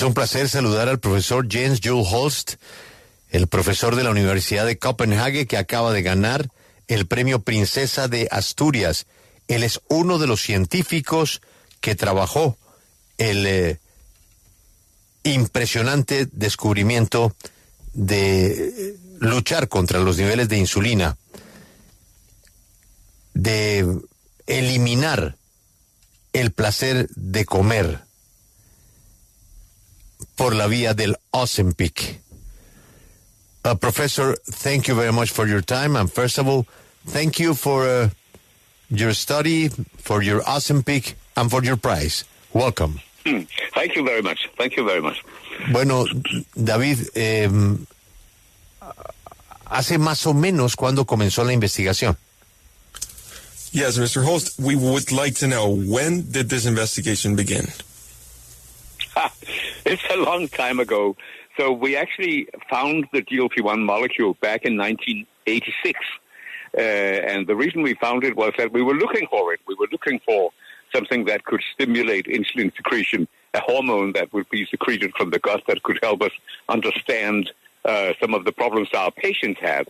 Es un placer saludar al profesor Jens Juul Holst, el profesor de la Universidad de Copenhague que acaba de ganar el premio Princesa de Asturias. Él es uno de los científicos que trabajó el impresionante descubrimiento de luchar contra los niveles de insulina, de eliminar el placer de comer por la vía del Ozempic. Professor, thank you very much for your time, and first of all, thank you for your study, for your Ozempic, and for your prize. Welcome. Thank you very much. Thank you very much. Bueno, David, ¿hace más o menos cuándo comenzó la investigación? Yes, Mr. Holst, we would like to know, when did this investigation begin? It's a long time ago. So we actually found the GLP-1 molecule back in 1986. And the reason we found it was that we were looking for it. We were looking for something that could stimulate insulin secretion, a hormone that would be secreted from the gut that could help us understand some of the problems our patients had.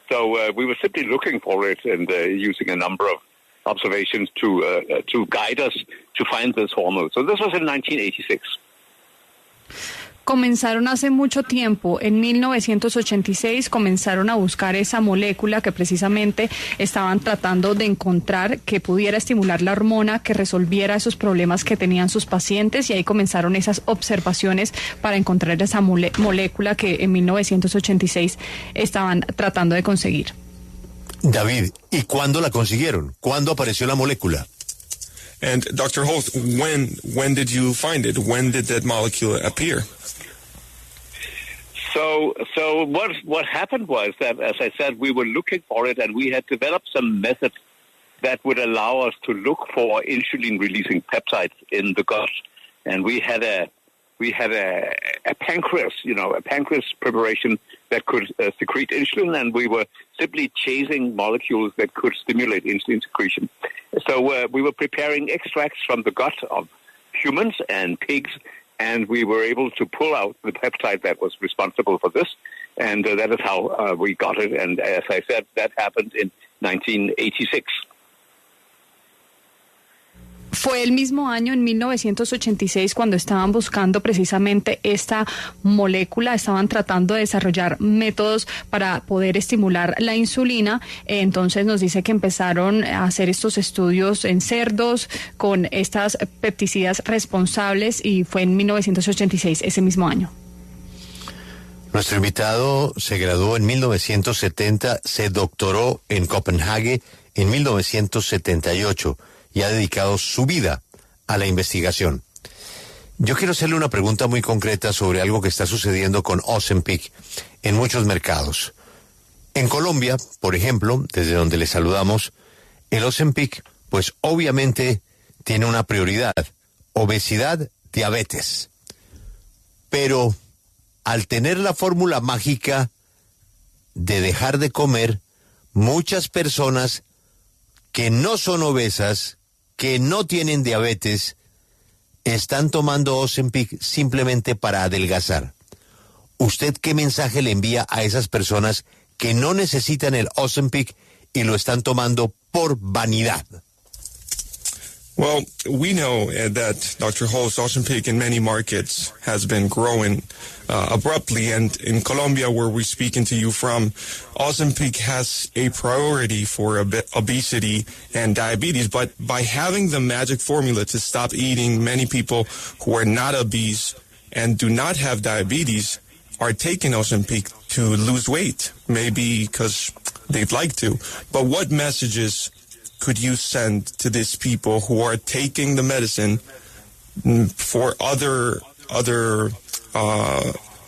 So we were simply looking for it and using a number of observations to guide us to find this hormone. So this was in 1986. Comenzaron hace mucho tiempo, en 1986 comenzaron a buscar esa molécula que precisamente estaban tratando de encontrar, que pudiera estimular la hormona, que resolviera esos problemas que tenían sus pacientes, y ahí comenzaron esas observaciones para encontrar esa molécula que en 1986 estaban tratando de conseguir. David, ¿y cuándo la consiguieron? ¿Cuándo apareció la molécula? And Dr. Holst, when did you find it? When did that molecule appear? So what happened was that, as I said, we were looking for it, and we had developed some methods that would allow us to look for insulin-releasing peptides in the gut. And we had a pancreas, a pancreas preparation that could secrete insulin, and we were simply chasing molecules that could stimulate insulin secretion. So we were preparing extracts from the gut of humans and pigs, and we were able to pull out the peptide that was responsible for this, and that is how we got it. And as I said, that happened in 1986. Fue el mismo año, en 1986, cuando estaban buscando precisamente esta molécula, estaban tratando de desarrollar métodos para poder estimular la insulina. Entonces nos dice que empezaron a hacer estos estudios en cerdos con estas pepticidas responsables, y fue en 1986, ese mismo año. Nuestro invitado se graduó en 1970, se doctoró en Copenhague en 1978. Y ha dedicado su vida a la investigación. Yo quiero hacerle una pregunta muy concreta sobre algo que está sucediendo con Ozempic en muchos mercados. En Colombia, por ejemplo, desde donde le saludamos, el Ozempic, pues obviamente tiene una prioridad: obesidad, diabetes. Pero al tener la fórmula mágica de dejar de comer, muchas personas que no son obesas, que no tienen diabetes, están tomando Ozempic simplemente para adelgazar. ¿Usted qué mensaje le envía a esas personas que no necesitan el Ozempic y lo están tomando por vanidad? Well, we know that Dr. Holst, Ozempic in many markets has been growing abruptly, and in Colombia, where we're speaking to you from, Ozempic has a priority for obesity and diabetes, but by having the magic formula to stop eating, many people who are not obese and do not have diabetes are taking Ozempic to lose weight, maybe because they'd like to. But what messages could you send to these people who are taking the medicine for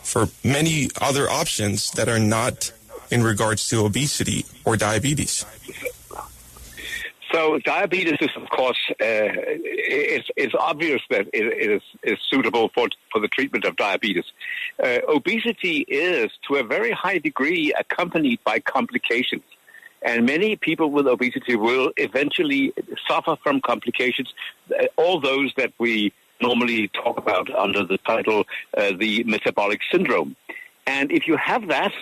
for many other options that are not in regards to obesity or diabetes? So diabetes is, of course, it's obvious that it is suitable for the treatment of diabetes. Obesity is, to a very high degree, accompanied by complications. And many people with obesity will eventually suffer from complications, all those that we normally talk about under the title the metabolic syndrome. And if you have that,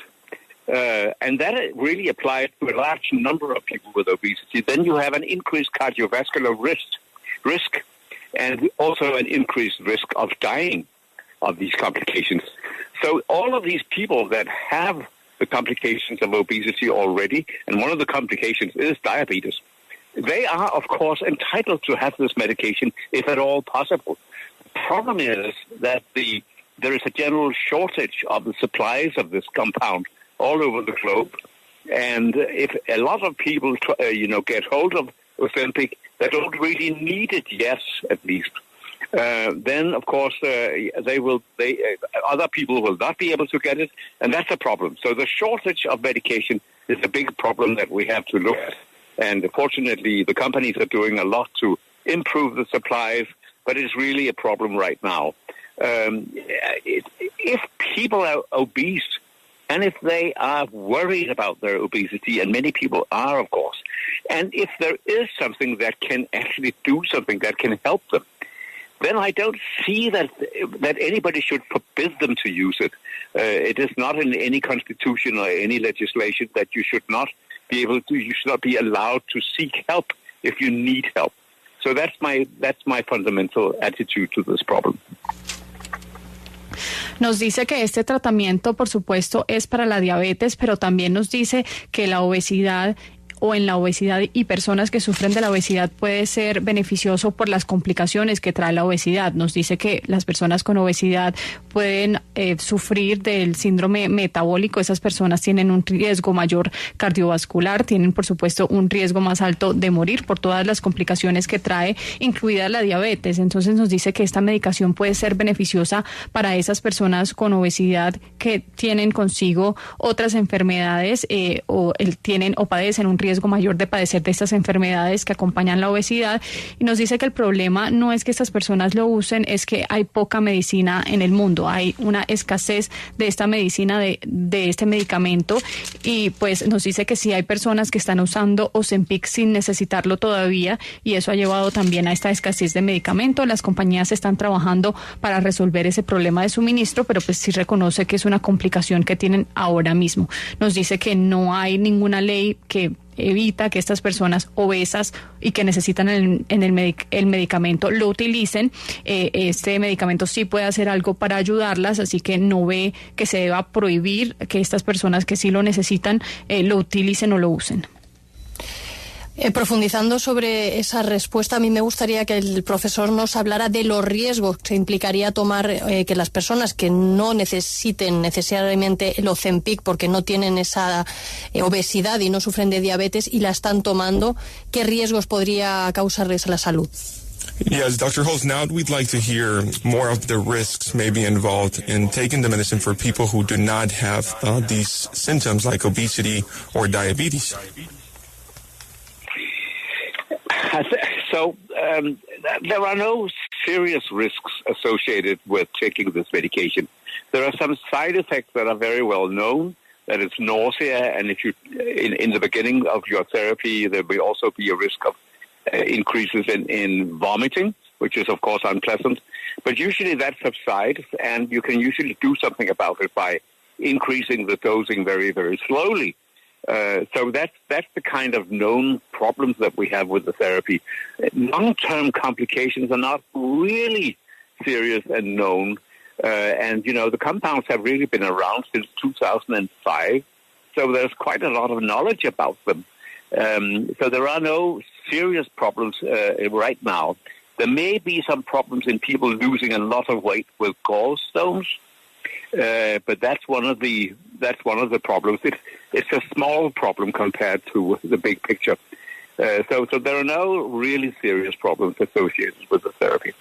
and that really applies to a large number of people with obesity, then you have an increased cardiovascular risk and also an increased risk of dying of these complications. So all of these people that have the complications of obesity already, and one of the complications is diabetes, they are, of course, entitled to have this medication if at all possible. The problem is that there is a general shortage of the supplies of this compound all over the globe. And if a lot of people, get hold of Ozempic that don't really need it yet, at least, then, of course, other people will not be able to get it, and that's a problem. So the shortage of medication is a big problem that we have to look at. And fortunately, the companies are doing a lot to improve the supplies, but it's really a problem right now. If people are obese, and if they are worried about their obesity, and many people are, of course, and if there is something that can actually do something that can help them, then I don't see that anybody should forbid them to use it. It is not in any constitution or any legislation that you should not be allowed to seek help if you need help. So that's my fundamental attitude to this problem. Nos dice que este tratamiento, por supuesto, es para la diabetes, pero también nos dice que la obesidad en la obesidad y personas que sufren de la obesidad puede ser beneficioso por las complicaciones que trae la obesidad. Nos dice que las personas con obesidad pueden sufrir del síndrome metabólico. Esas personas tienen un riesgo mayor cardiovascular, tienen por supuesto un riesgo más alto de morir por todas las complicaciones que trae, incluida la diabetes. Entonces nos dice que esta medicación puede ser beneficiosa para esas personas con obesidad que tienen consigo otras enfermedades o padecen un riesgo mayor de padecer de estas enfermedades que acompañan la obesidad, y nos dice que el problema no es que estas personas lo usen, es que hay poca medicina en el mundo, hay una escasez de esta medicina, de este medicamento, y pues nos dice que sí hay personas que están usando Ozempic sin necesitarlo todavía, y eso ha llevado también a esta escasez de medicamento. Las compañías están trabajando para resolver ese problema de suministro, pero pues sí reconoce que es una complicación que tienen ahora mismo. Nos dice que no hay ninguna ley que evita que estas personas obesas y que necesitan el medicamento lo utilicen. Este medicamento sí puede hacer algo para ayudarlas, así que no ve que se deba prohibir que estas personas que sí lo necesitan lo utilicen o lo usen. Profundizando sobre esa respuesta, a mí me gustaría que el profesor nos hablara de los riesgos que implicaría tomar que las personas que no necesiten necesariamente el Ozempic porque no tienen esa obesidad y no sufren de diabetes y la están tomando, ¿qué riesgos podría causarles a la salud? Yes, Dr. Holz, now we'd like to hear more of the risks maybe involved in taking the medicine for people who do not have these symptoms like obesity or diabetes. So there are no serious risks associated with taking this medication. There are some side effects that are very well known. That it's nausea, and if you in the beginning of your therapy, there will also be a risk of increases in vomiting, which is of course unpleasant. But usually that subsides, and you can usually do something about it by increasing the dosing very, very slowly. So that's the kind of known problems that we have with the therapy. Long-term complications are not really serious and known. And, the compounds have really been around since 2005. So there's quite a lot of knowledge about them. So there are no serious problems right now. There may be some problems in people losing a lot of weight with gallstones. But that's one of the problems. It's a small problem compared to the big picture. So there are no really serious problems associated with the therapy.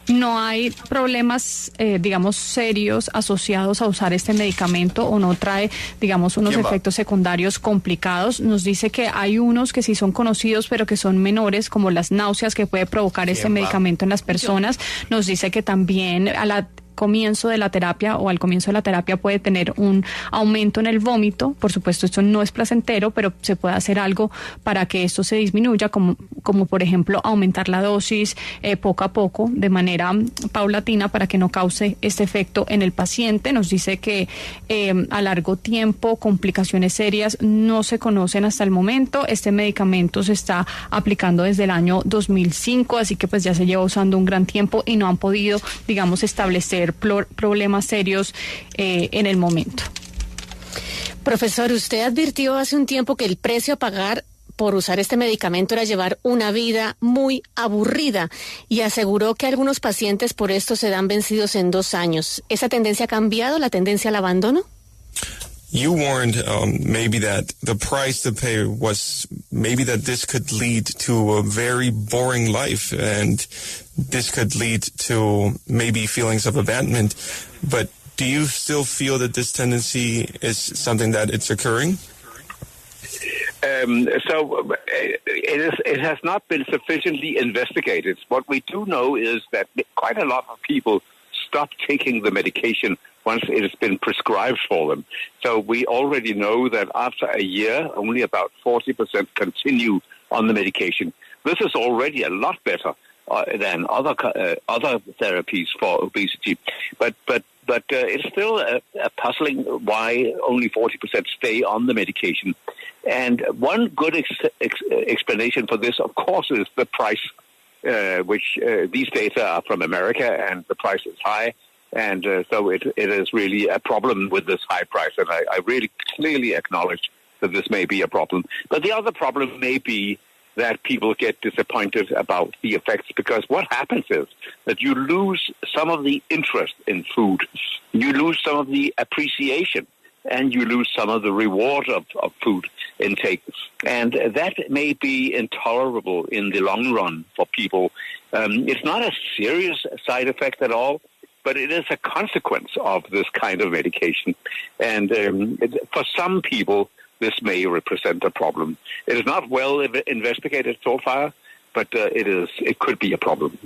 No hay problemas, serios asociados a usar este medicamento, o no trae, unos efectos secundarios complicados. Nos dice que hay unos que sí son conocidos, pero que son menores, como las náuseas que puede provocar este medicamento en las personas. Nos dice que también comienzo de la terapia o al comienzo de la terapia puede tener un aumento en el vómito. Por supuesto, esto no es placentero, pero se puede hacer algo para que esto se disminuya, como por ejemplo aumentar la dosis poco a poco, de manera paulatina, para que no cause este efecto en el paciente. Nos dice que a largo tiempo complicaciones serias no se conocen hasta el momento. Este medicamento se está aplicando desde el año 2005, así que pues ya se lleva usando un gran tiempo y no han podido, digamos, establecer problemas serios en el momento. Profesor, usted advirtió hace un tiempo que el precio a pagar por usar este medicamento era llevar una vida muy aburrida y aseguró que algunos pacientes por esto se dan vencidos en 2 años. ¿Esa tendencia ha cambiado, la tendencia al abandono? You warned maybe that the price to pay was maybe that this could lead to a very boring life and this could lead to maybe feelings of abandonment. But do you still feel that this tendency is something that it's occurring? It has not been sufficiently investigated. What we do know is that quite a lot of people stop taking the medication once it has been prescribed for them. So we already know that after a year, only about 40% continue on the medication. This is already a lot better than other therapies for obesity. But it's still puzzling why only 40% stay on the medication. And one good explanation for this, of course, is the price, which these data are from America, and the price is high. And so it is really a problem with this high price. And I really clearly acknowledge that this may be a problem. But the other problem may be that people get disappointed about the effects, because what happens is that you lose some of the interest in food, you lose some of the appreciation, and you lose some of the reward of food intake. And that may be intolerable in the long run for people. It's not a serious side effect at all, but it is a consequence of this kind of medication. And for some people, this may represent a problem. It is not well investigated so far, but it could be a problem.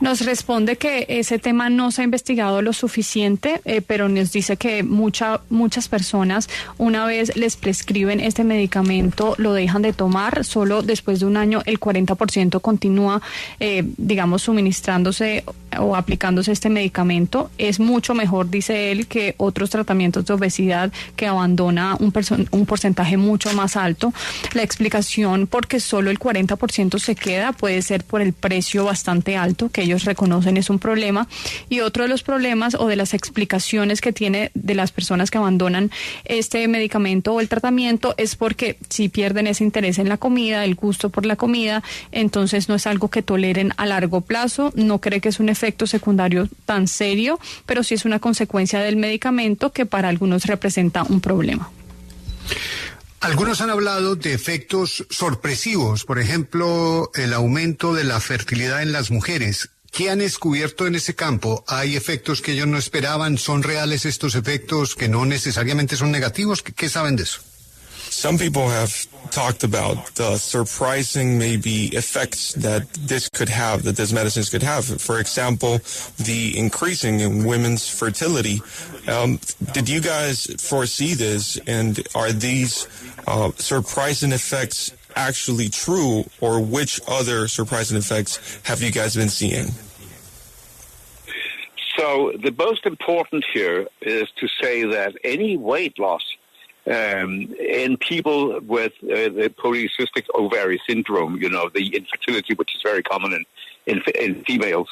Nos responde que ese tema no se ha investigado lo suficiente, pero nos dice que muchas personas, una vez les prescriben este medicamento, lo dejan de tomar. Solo después de un año el 40% continúa, digamos, suministrándose o aplicándose este medicamento. Es mucho mejor, dice él, que otros tratamientos de obesidad, que abandona un porcentaje mucho más alto. La explicación por qué solo el 40% se queda puede ser por el precio bastante alto, que ellos reconocen es un problema, y otro de los problemas o de las explicaciones que tiene de las personas que abandonan este medicamento o el tratamiento es porque si pierden ese interés en la comida, el gusto por la comida, entonces no es algo que toleren a largo plazo. No cree que es un efecto secundario tan serio, pero sí es una consecuencia del medicamento que para algunos representa un problema. Algunos han hablado de efectos sorpresivos, por ejemplo, el aumento de la fertilidad en las mujeres. ¿Qué han descubierto en ese campo? ¿Hay efectos que ellos no esperaban? ¿Son reales estos efectos que no necesariamente son negativos? ¿Qué saben de eso? Some people have talked about the surprising maybe effects that this medicines could have. For example, the increasing in women's fertility. Did you guys foresee this, and are these surprising effects actually true, or which other surprising effects have you guys been seeing? So the most important here is to say that any weight loss in people with the polycystic ovary syndrome, the infertility, which is very common in females,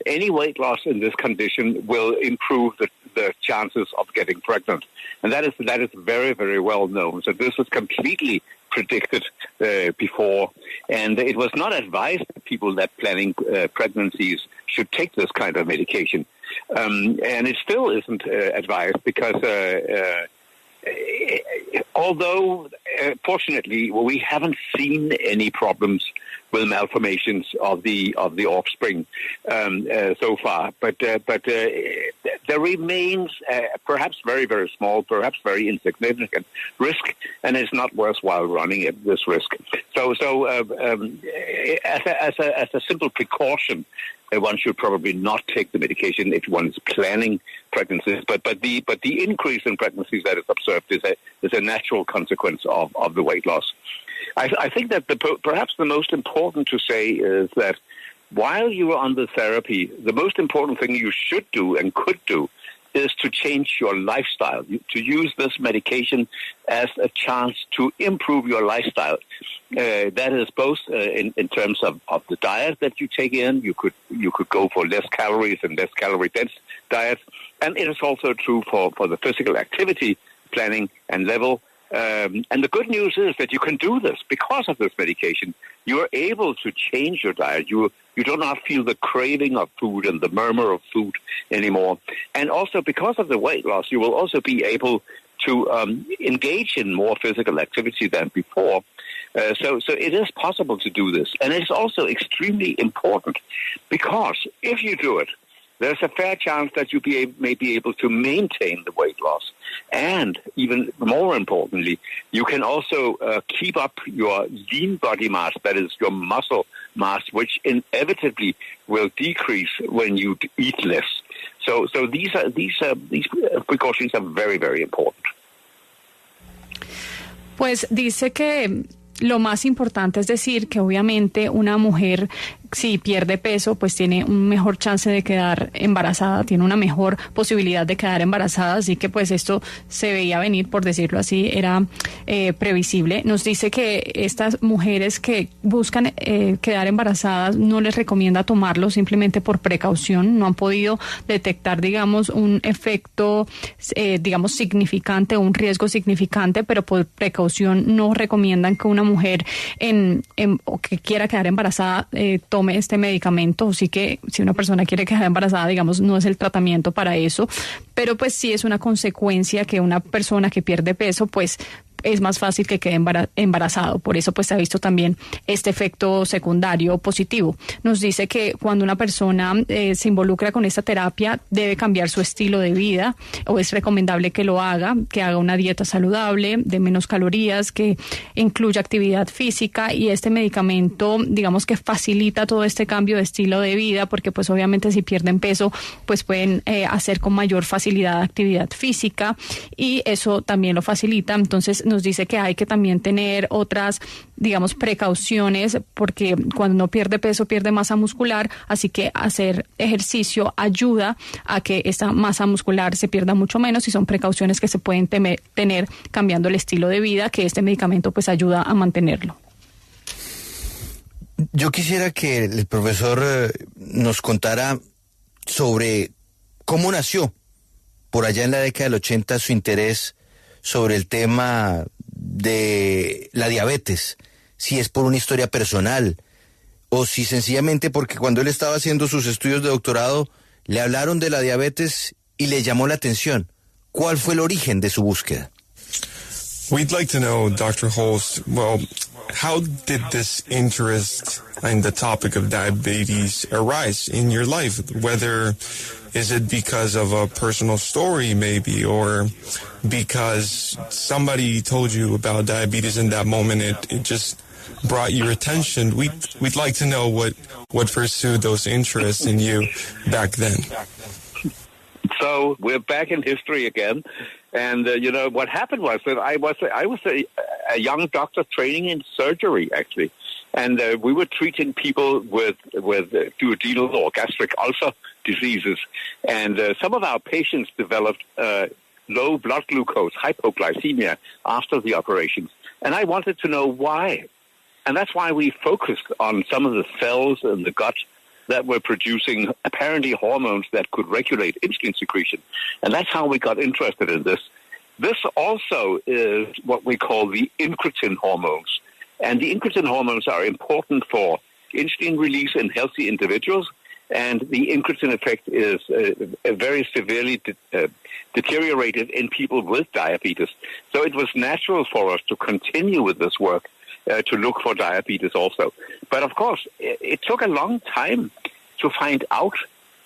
any weight loss in this condition will improve the chances of getting pregnant. And that is very, very well known. So this was completely predicted before. And it was not advised to people that planning pregnancies should take this kind of medication. And it still isn't advised because although, fortunately, we haven't seen any problems with malformations of the offspring so far, but there there remains perhaps very, very small, perhaps very insignificant risk, and it's not worthwhile running this risk. So as a simple precaution, one should probably not take the medication if one is planning pregnancies. But the increase in pregnancies that is observed is a natural consequence of the weight loss. I think that perhaps the most important to say is that while you are on the therapy, the most important thing you should do and could do is to change your lifestyle, to use this medication as a chance to improve your lifestyle. That is both in terms of the diet that you take in. You could go for less calories and less calorie-dense diets. And it is also true for the physical activity planning and level. And the good news is that you can do this because of this medication. You are able to change your diet. You do not feel the craving of food and the murmur of food anymore. And also because of the weight loss, you will also be able to engage in more physical activity than before. So it is possible to do this. And it's also extremely important because if you do it, there's a fair chance that you may be able to maintain the weight loss. And even more importantly, you can also keep up your lean body mass, that is your muscle mass, which inevitably will decrease when you eat less. So these precautions are very, very important. Pues dice que lo más importante es decir que obviamente una mujer si pierde peso, pues tiene un mejor chance de quedar embarazada, tiene una mejor posibilidad de quedar embarazada, así que pues esto se veía venir, por decirlo así, era previsible. Nos dice que estas mujeres que buscan quedar embarazadas no les recomienda tomarlo simplemente por precaución, no han podido detectar, digamos, un efecto, digamos, significante, un riesgo significante, pero por precaución no recomiendan que una mujer o que quiera quedar embarazada tome este medicamento. Así que si una persona quiere quedar embarazada, digamos, no es el tratamiento para eso, pero pues sí es una consecuencia que una persona que pierde peso, pues es más fácil que quede embarazado. Por eso pues se ha visto también este efecto secundario positivo. Nos dice que cuando una persona se involucra con esta terapia debe cambiar su estilo de vida, o es recomendable que lo haga, que haga una dieta saludable, de menos calorías, que incluya actividad física, y este medicamento, digamos que facilita todo este cambio de estilo de vida, porque pues obviamente si pierden peso pues pueden hacer con mayor facilidad actividad física, y eso también lo facilita. Entonces nos dice que hay que también tener otras, digamos, precauciones, porque cuando uno pierde peso pierde masa muscular, así que hacer ejercicio ayuda a que esta masa muscular se pierda mucho menos, y son precauciones que se pueden tener cambiando el estilo de vida, que este medicamento pues ayuda a mantenerlo. Yo quisiera que el profesor nos contara sobre cómo nació por allá en la década del 80 su interés sobre el tema de la diabetes, si es por una historia personal o si sencillamente porque cuando él estaba haciendo sus estudios de doctorado le hablaron de la diabetes y le llamó la atención. ¿Cuál fue el origen de su búsqueda? We'd like to know, Dr. Holst, well, how did this interest in the topic of diabetes arise in your life? Whether is it because of a personal story maybe, or because somebody told you about diabetes in that moment, it just brought your attention? We'd like to know what pursued those interests in you back then. So we're back in history again. And, what happened was that I was a young doctor training in surgery, actually. And we were treating people with duodenal or gastric ulcer diseases. And some of our patients developed low blood glucose, hypoglycemia, after the operations. And I wanted to know why. And that's why we focused on some of the cells in the gut that were producing apparently hormones that could regulate insulin secretion. And that's how we got interested in this. This also is what we call the incretin hormones. And the incretin hormones are important for insulin release in healthy individuals. And the incretin effect is very severely deteriorated in people with diabetes. So it was natural for us to continue with this work, to look for diabetes also. But of course, it took a long time to find out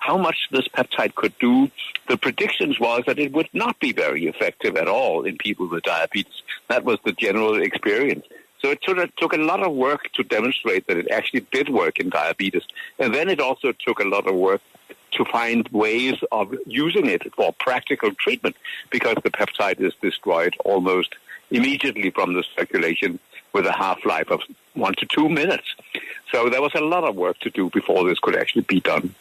how much this peptide could do, the predictions was that it would not be very effective at all in people with diabetes. That was the general experience. So it took a lot of work to demonstrate that it actually did work in diabetes. And then it also took a lot of work to find ways of using it for practical treatment, because the peptide is destroyed almost immediately from the circulation with a half-life of 1 to 2 minutes. So there was a lot of work to do before this could actually be done.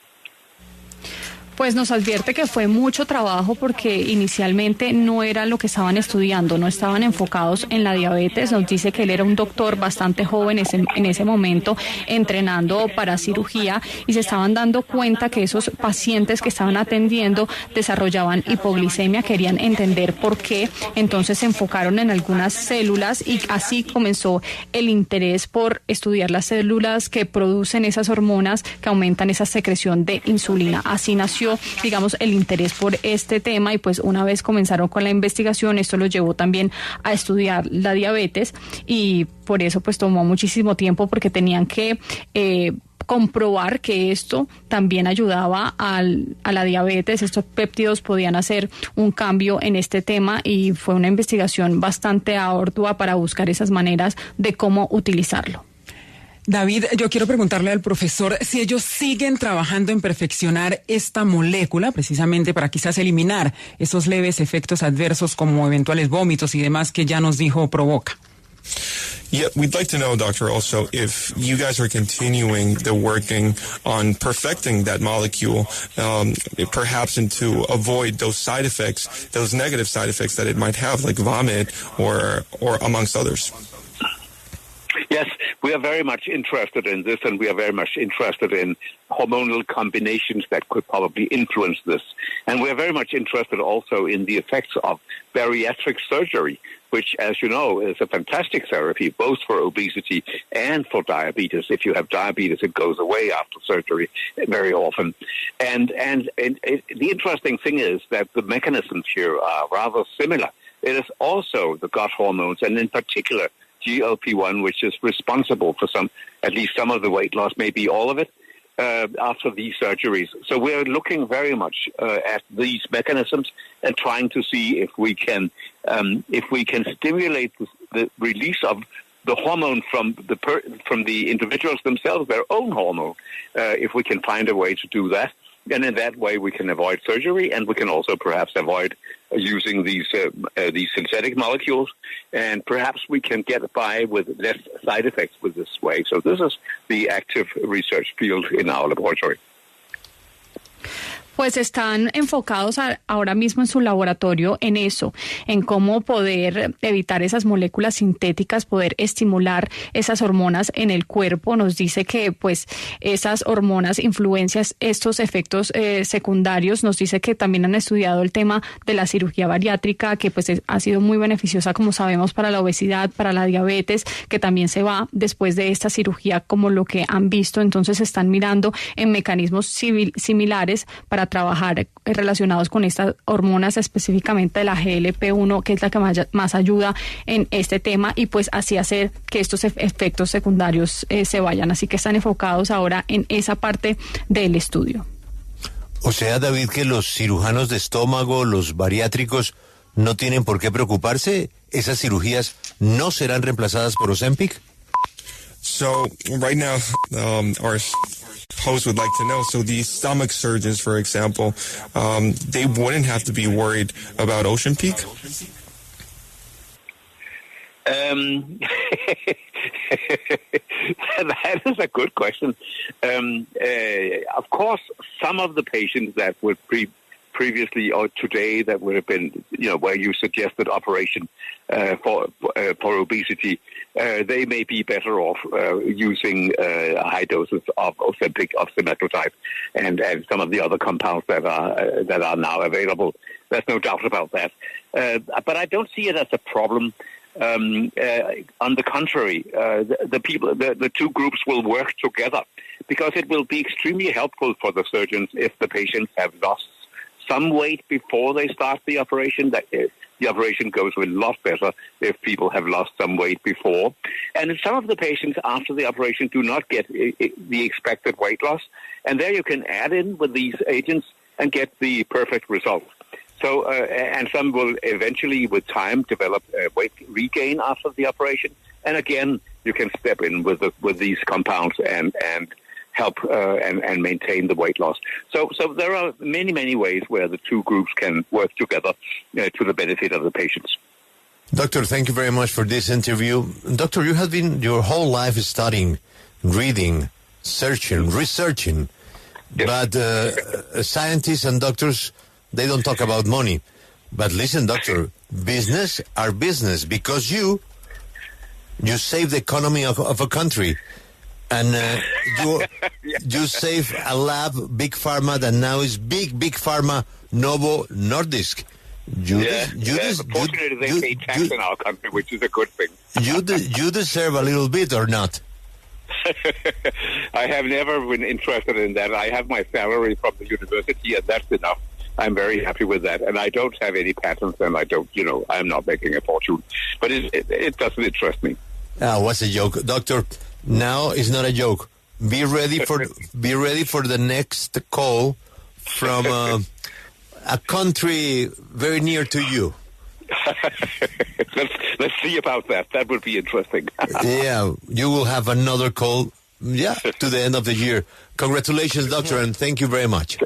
Pues nos advierte que fue mucho trabajo porque inicialmente no era lo que estaban estudiando, no estaban enfocados en la diabetes. Nos dice que él era un doctor bastante joven en ese momento, entrenando para cirugía, y se estaban dando cuenta que esos pacientes que estaban atendiendo desarrollaban hipoglicemia, querían entender por qué, entonces se enfocaron en algunas células y así comenzó el interés por estudiar las células que producen esas hormonas que aumentan esa secreción de insulina. Así nació, digamos, el interés por este tema, y pues una vez comenzaron con la investigación, esto los llevó también a estudiar la diabetes, y por eso pues tomó muchísimo tiempo, porque tenían que comprobar que esto también ayudaba a la diabetes. Estos péptidos podían hacer un cambio en este tema, y fue una investigación bastante ardua para buscar esas maneras de cómo utilizarlo. David, yo quiero preguntarle al profesor si ellos siguen trabajando en perfeccionar esta molécula precisamente para quizás eliminar esos leves efectos adversos como eventuales vómitos y demás que ya nos dijo provoca. Yeah, we'd like to know, Doctor, also if you guys are continuing the working on perfecting that molecule, perhaps to avoid those side effects, those negative side effects that it might have, like vomit or amongst others. Yes, we are very much interested in this, and we are very much interested in hormonal combinations that could probably influence this. And we are very much interested also in the effects of bariatric surgery, which, as you know, is a fantastic therapy, both for obesity and for diabetes. If you have diabetes, it goes away after surgery very often. And the interesting thing is that the mechanisms here are rather similar. It is also the gut hormones, and in particular, GLP-1, which is responsible for at least some of the weight loss, maybe all of it, after these surgeries. So we're looking very much at these mechanisms and trying to see if we can stimulate the release of the hormone from the individuals themselves, their own hormone, if we can find a way to do that. And in that way, we can avoid surgery, and we can also perhaps avoid using these synthetic molecules, and perhaps we can get by with less side effects with this way. So this is the active research field in our laboratory. Pues están enfocados ahora mismo en su laboratorio en eso, en cómo poder evitar esas moléculas sintéticas, poder estimular esas hormonas en el cuerpo. Nos dice que pues esas hormonas influencian estos efectos secundarios. Nos dice que también han estudiado el tema de la cirugía bariátrica, que pues ha sido muy beneficiosa, como sabemos, para la obesidad, para la diabetes, que también se va después de esta cirugía, como lo que han visto. Entonces están mirando en mecanismos similares para trabajar relacionados con estas hormonas, específicamente de la GLP-1, que es la que más ayuda en este tema, y pues así hacer que estos efectos secundarios se vayan. Así que están enfocados ahora en esa parte del estudio. O sea, David, que los cirujanos de estómago, los bariátricos, no tienen por qué preocuparse. ¿Esas cirugías no serán reemplazadas por Ozempic? So right now, our host would like to know, so the stomach surgeons, for example, they wouldn't have to be worried about Ozempic? That is a good question. Of course, some of the patients that would previously or today that would have been, where you suggested operation for obesity, they may be better off using high doses of Ozempic, of semaglutide, and some of the other compounds that are now available. There's no doubt about that. But I don't see it as a problem. On the contrary, the two groups will work together, because it will be extremely helpful for the surgeons if the patients have lost some weight before they start the operation. That the operation goes a lot better if people have lost some weight before. And some of the patients after the operation do not get the expected weight loss. And there you can add in with these agents and get the perfect result. So, and some will eventually, with time, develop weight regain after the operation. And again, you can step in with these compounds and help and maintain the weight loss. So there are many ways where the two groups can work together to the benefit of the patients. Doctor, thank you very much for this interview. Doctor, you have been your whole life studying, reading, searching, researching. Yes. But scientists and doctors, they don't talk about money. But listen, doctor, business are business because you save the economy of a country. And you save a lab, Big Pharma, that now is big Pharma, Novo Nordisk. Fortunately, they pay tax in our country, which is a good thing. You deserve a little bit or not? I have never been interested in that. I have my salary from the university, and that's enough. I'm very happy with that. And I don't have any patents, and I'm not making a fortune. But it doesn't interest me. What's a joke? Doctor, now it's not a joke. Be ready for the next call from a country very near to you. Let's see about that. That would be interesting. Yeah, you will have another call, to the end of the year. Congratulations, doctor, and thank you very much.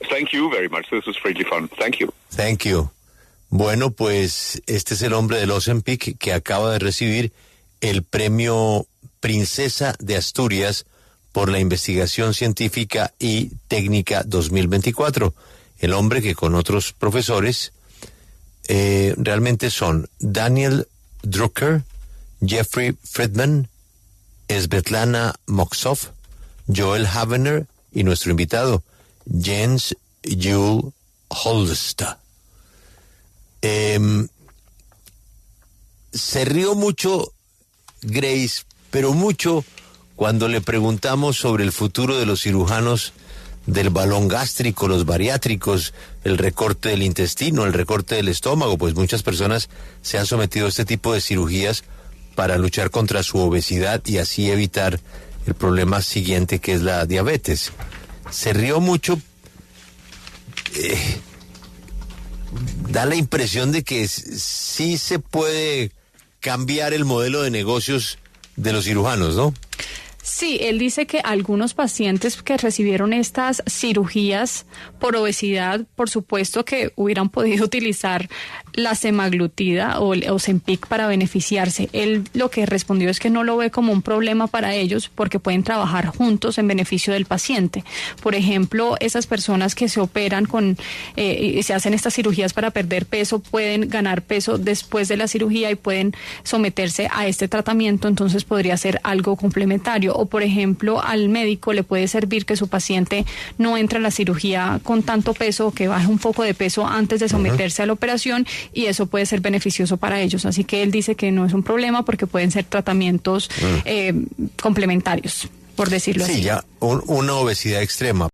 Thank you very much. This was really fun. Thank you. Thank you. Bueno, pues este es el hombre del Ozempic que acaba de recibir el premio Princesa de Asturias por la investigación científica y técnica 2024. El hombre que con otros profesores realmente son Daniel Drucker, Jeffrey Friedman, Svetlana Moksov, Joel Havener y nuestro invitado, Jens Juul Holst. Se rió mucho Grace, pero mucho cuando le preguntamos sobre el futuro de los cirujanos del balón gástrico, los bariátricos, el recorte del intestino, el recorte del estómago, pues muchas personas se han sometido a este tipo de cirugías para luchar contra su obesidad y así evitar el problema siguiente que es la diabetes. Se rió mucho, da la impresión de que sí se puede cambiar el modelo de negocios de los cirujanos, ¿no? Sí, él dice que algunos pacientes que recibieron estas cirugías por obesidad, por supuesto que hubieran podido utilizar la semaglutida o el Ozempic para beneficiarse. Él lo que respondió es que no lo ve como un problema para ellos porque pueden trabajar juntos en beneficio del paciente. Por ejemplo, esas personas que se operan y se hacen estas cirugías para perder peso pueden ganar peso después de la cirugía y pueden someterse a este tratamiento, entonces podría ser algo complementario. O por ejemplo, al médico le puede servir que su paciente no entre a la cirugía con tanto peso, que baje un poco de peso antes de someterse a la operación, y eso puede ser beneficioso para ellos. Así que él dice que no es un problema porque pueden ser tratamientos complementarios, por decirlo así. Sí, ya una obesidad extrema.